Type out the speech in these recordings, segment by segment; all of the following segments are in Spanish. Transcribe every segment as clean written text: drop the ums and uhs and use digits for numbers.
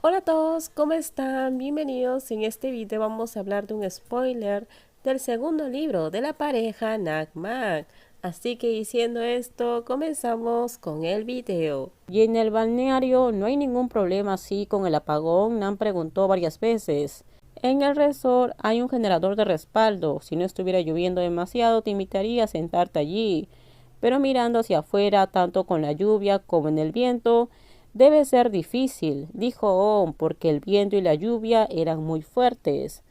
Hola a todos, ¿cómo están? Bienvenidos. En este video vamos a hablar de un spoiler del segundo libro de la pareja Nagmak. Así que diciendo esto, comenzamos con el video. Y en el balneario no hay ningún problema así con el apagón, Nan preguntó varias veces. En el resort hay un generador de respaldo. Si no estuviera lloviendo demasiado, te invitaría a sentarte allí. Pero mirando hacia afuera, tanto con la lluvia como en el viento, debe ser difícil, dijo On, porque el viento y la lluvia eran muy fuertes.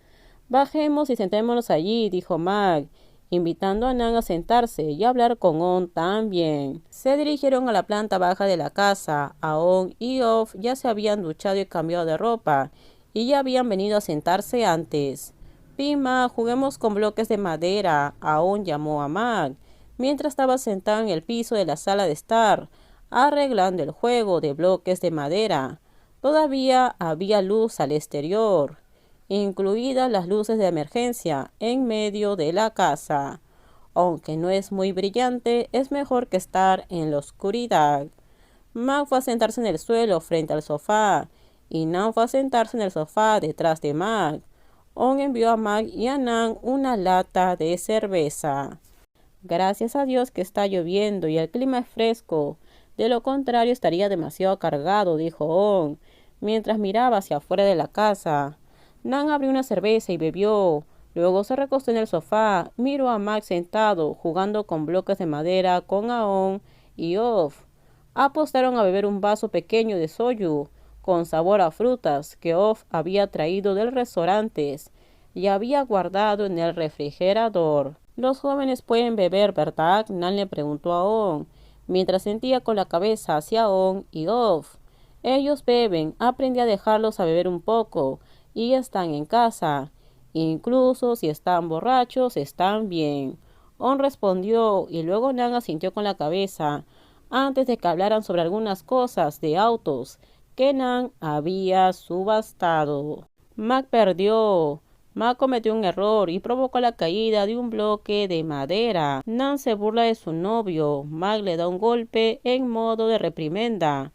Bajemos y sentémonos allí, dijo Mag, invitando a Nan a sentarse y hablar con On también. Se dirigieron a la planta baja de la casa. On y Off ya se habían duchado y cambiado de ropa, y ya habían venido a sentarse antes. Pima, juguemos con bloques de madera, On llamó a Mag, mientras estaba sentado en el piso de la sala de estar, arreglando el juego de bloques de madera. Todavía había luz al exterior, incluidas las luces de emergencia en medio de la casa. Aunque no es muy brillante, es mejor que estar en la oscuridad. Mag fue a sentarse en el suelo frente al sofá, y Nan fue a sentarse en el sofá detrás de Mag. On envió a Mag y a Nan una lata de cerveza. Gracias a Dios que está lloviendo y el clima es fresco. De lo contrario estaría demasiado cargado, dijo On, mientras miraba hacia afuera de la casa. Nan abrió una cerveza y bebió. Luego se recostó en el sofá, miró a Max sentado, jugando con bloques de madera con Aon y Off. Apostaron a beber un vaso pequeño de soju, con sabor a frutas, que Off había traído del restaurante y había guardado en el refrigerador. Los jóvenes pueden beber, ¿verdad? Nan le preguntó a On, mientras sentía con la cabeza hacia On y Off. Ellos beben, aprendí a dejarlos a beber un poco, y están en casa. Incluso si están borrachos, están bien. On respondió, y luego Nan asintió con la cabeza, antes de que hablaran sobre algunas cosas de autos que Nan había subastado. Mac perdió. Mac cometió un error y provocó la caída de un bloque de madera. Nan se burla de su novio. Mac le da un golpe en modo de reprimenda.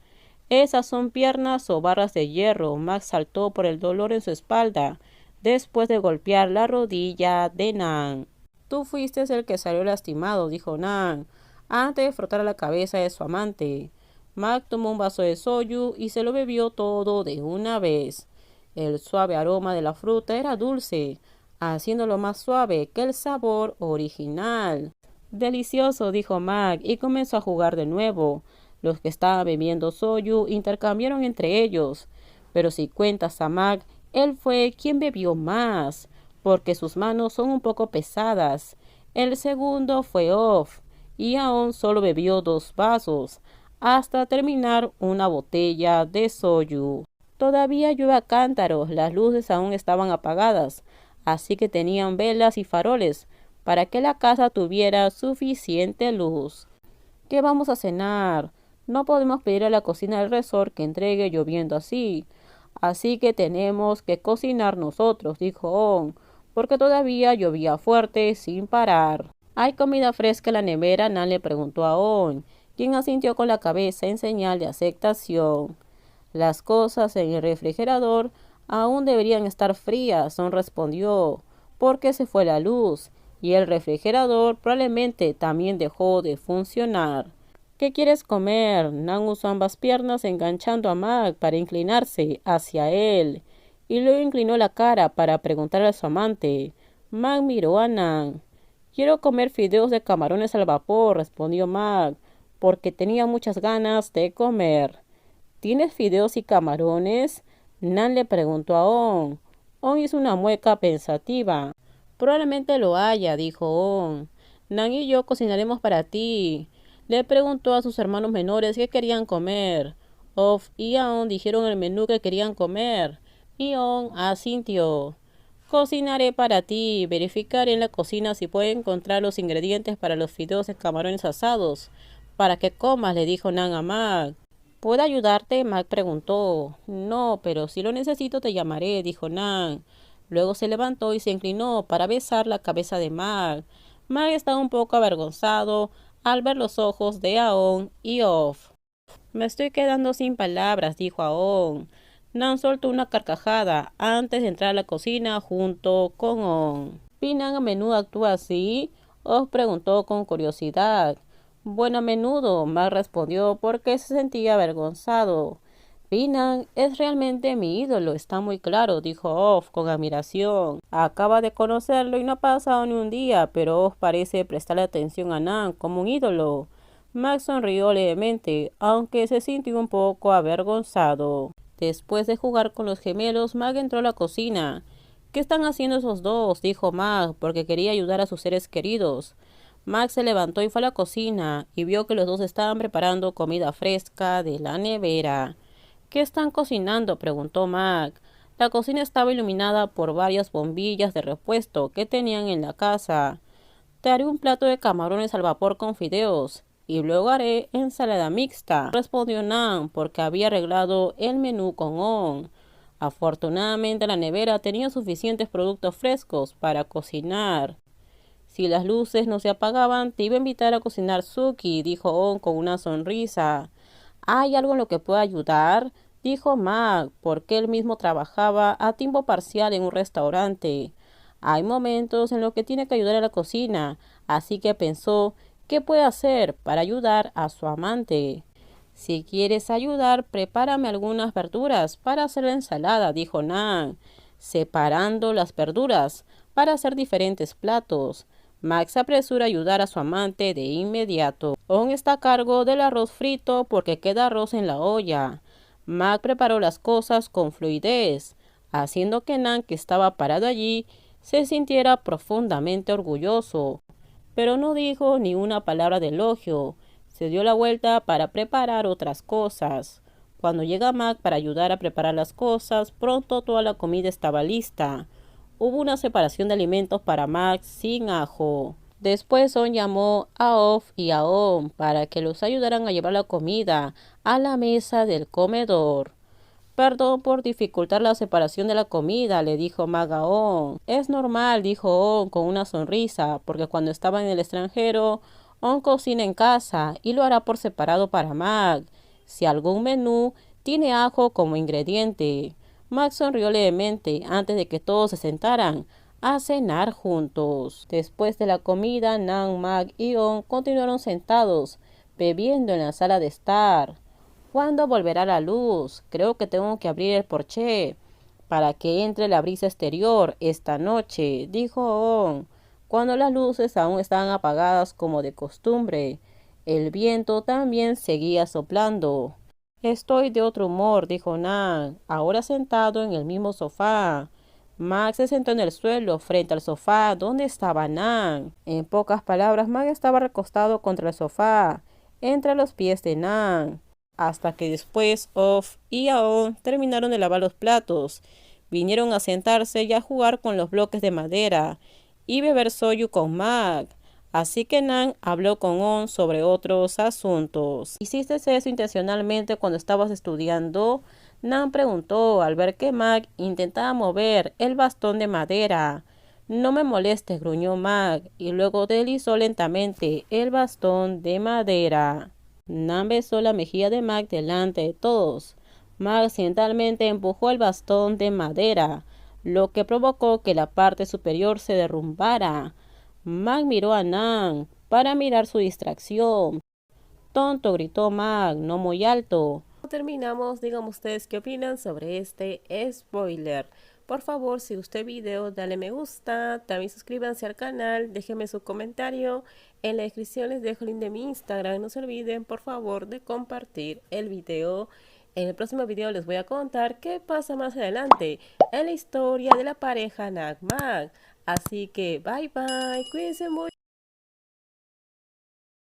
Esas son piernas o barras de hierro. Max saltó por el dolor en su espalda, después de golpear la rodilla de Nan. Tú fuiste el que salió lastimado, dijo Nan, antes de frotar la cabeza de su amante. Mac tomó un vaso de soju y se lo bebió todo de una vez. El suave aroma de la fruta era dulce, haciéndolo más suave que el sabor original. Delicioso, dijo Mac, y comenzó a jugar de nuevo. Los que estaban bebiendo soju intercambiaron entre ellos, pero si cuentas a Mac, él fue quien bebió más, porque sus manos son un poco pesadas. El segundo fue Off, y aún solo bebió 2 vasos, hasta terminar una botella de soju. Todavía llueve a cántaros, las luces aún estaban apagadas, así que tenían velas y faroles para que la casa tuviera suficiente luz. ¿Qué vamos a cenar? No podemos pedir a la cocina del resort que entregue lloviendo así que tenemos que cocinar nosotros, dijo On, porque todavía llovía fuerte sin parar. ¿Hay comida fresca en la nevera? Nan le preguntó a On, quien asintió con la cabeza en señal de aceptación. Las cosas en el refrigerador aún deberían estar frías, On respondió, porque se fue la luz, y el refrigerador probablemente también dejó de funcionar. ¿Qué quieres comer? Nan usó ambas piernas enganchando a Mac para inclinarse hacia él, y luego inclinó la cara para preguntarle a su amante. Mac miró a Nan. Quiero comer fideos de camarones al vapor, respondió Mac, porque tenía muchas ganas de comer. ¿Tienes fideos y camarones? Nan le preguntó a On. On hizo una mueca pensativa. Probablemente lo haya, dijo On. Nan y yo cocinaremos para ti. Le preguntó a sus hermanos menores qué querían comer. Off y Aon dijeron el menú que querían comer, y On asintió. Cocinaré para ti. Verificaré en la cocina si puedo encontrar los ingredientes para los fideos de camarones asados. Para que comas, le dijo Nan a Mac. ¿Puedo ayudarte? Mac preguntó. No, pero si lo necesito te llamaré, dijo Nan. Luego se levantó y se inclinó para besar la cabeza de Mac. Mac estaba un poco avergonzado al ver los ojos de Aon y Off. Me estoy quedando sin palabras, dijo Aon. Nan soltó una carcajada antes de entrar a la cocina junto con On. ¿Pinan a menudo actúa así? Os preguntó con curiosidad. Bueno, a menudo, Mac respondió porque se sentía avergonzado. Pinan es realmente mi ídolo, está muy claro, dijo Off con admiración. Acaba de conocerlo y no ha pasado ni un día, pero Off parece prestarle atención a Nan como un ídolo. Max sonrió levemente, aunque se sintió un poco avergonzado. Después de jugar con los gemelos, Mag entró a la cocina. ¿Qué están haciendo esos dos?, dijo Mag, porque quería ayudar a sus seres queridos. Mag se levantó y fue a la cocina, y vio que los dos estaban preparando comida fresca de la nevera. ¿Qué están cocinando?, preguntó Mag. La cocina estaba iluminada por varias bombillas de repuesto que tenían en la casa. Te haré un plato de camarones al vapor con fideos, y luego haré ensalada mixta, respondió Nan, porque había arreglado el menú con On. Afortunadamente la nevera tenía suficientes productos frescos para cocinar. Si las luces no se apagaban, te iba a invitar a cocinar Suki, dijo On con una sonrisa. ¿Hay algo en lo que pueda ayudar?, dijo Mag, porque él mismo trabajaba a tiempo parcial en un restaurante. Hay momentos en los que tiene que ayudar a la cocina, así que pensó qué puede hacer para ayudar a su amante. Si quieres ayudar, prepárame algunas verduras para hacer la ensalada, dijo Nan, separando las verduras para hacer diferentes platos. Max se apresura a ayudar a su amante de inmediato. On está a cargo del arroz frito porque queda arroz en la olla. Mac preparó las cosas con fluidez, haciendo que Nan, que estaba parado allí, se sintiera profundamente orgulloso. Pero no dijo ni una palabra de elogio. Se dio la vuelta para preparar otras cosas. Cuando llega Mac para ayudar a preparar las cosas, pronto toda la comida estaba lista. Hubo una separación de alimentos para Max sin ajo. Después On llamó a Off y a On para que los ayudaran a llevar la comida a la mesa del comedor. Perdón por dificultar la separación de la comida, le dijo Mag a On. Es normal, dijo On con una sonrisa, porque cuando estaba en el extranjero, On cocina en casa y lo hará por separado para Mag, si algún menú tiene ajo como ingrediente. Max sonrió levemente antes de que todos se sentaran a cenar juntos. Después de la comida, Nan, Mag y On continuaron sentados, bebiendo en la sala de estar. ¿Cuándo volverá la luz? Creo que tengo que abrir el porche para que entre la brisa exterior esta noche, dijo On, cuando las luces aún estaban apagadas como de costumbre. El viento también seguía soplando. Estoy de otro humor, dijo Nan, ahora sentado en el mismo sofá. Max se sentó en el suelo, frente al sofá donde estaba Nan. En pocas palabras, Max estaba recostado contra el sofá, entre los pies de Nan, hasta que después Off y On terminaron de lavar los platos. Vinieron a sentarse y a jugar con los bloques de madera y beber soju con Max. Así que Nan habló con On sobre otros asuntos. ¿Hiciste eso intencionalmente cuando estabas estudiando?, Nan preguntó al ver que Mag intentaba mover el bastón de madera. No me molestes, gruñó Mag, y luego deslizó lentamente el bastón de madera. Nan besó la mejilla de Mag delante de todos. Mag accidentalmente empujó el bastón de madera, lo que provocó que la parte superior se derrumbara. Mag miró a Nan para mirar su distracción. Tonto, gritó Mag, no muy alto. Terminamos, díganme ustedes qué opinan sobre este spoiler. Por favor, si gustó el video, dale me gusta, también suscríbanse al canal, déjenme su comentario. En la descripción les dejo el link de mi Instagram. No se olviden, por favor, de compartir el video. En el próximo video les voy a contar qué pasa más adelante en la historia de la pareja Nag Mag. Así que bye bye, cuídense mucho.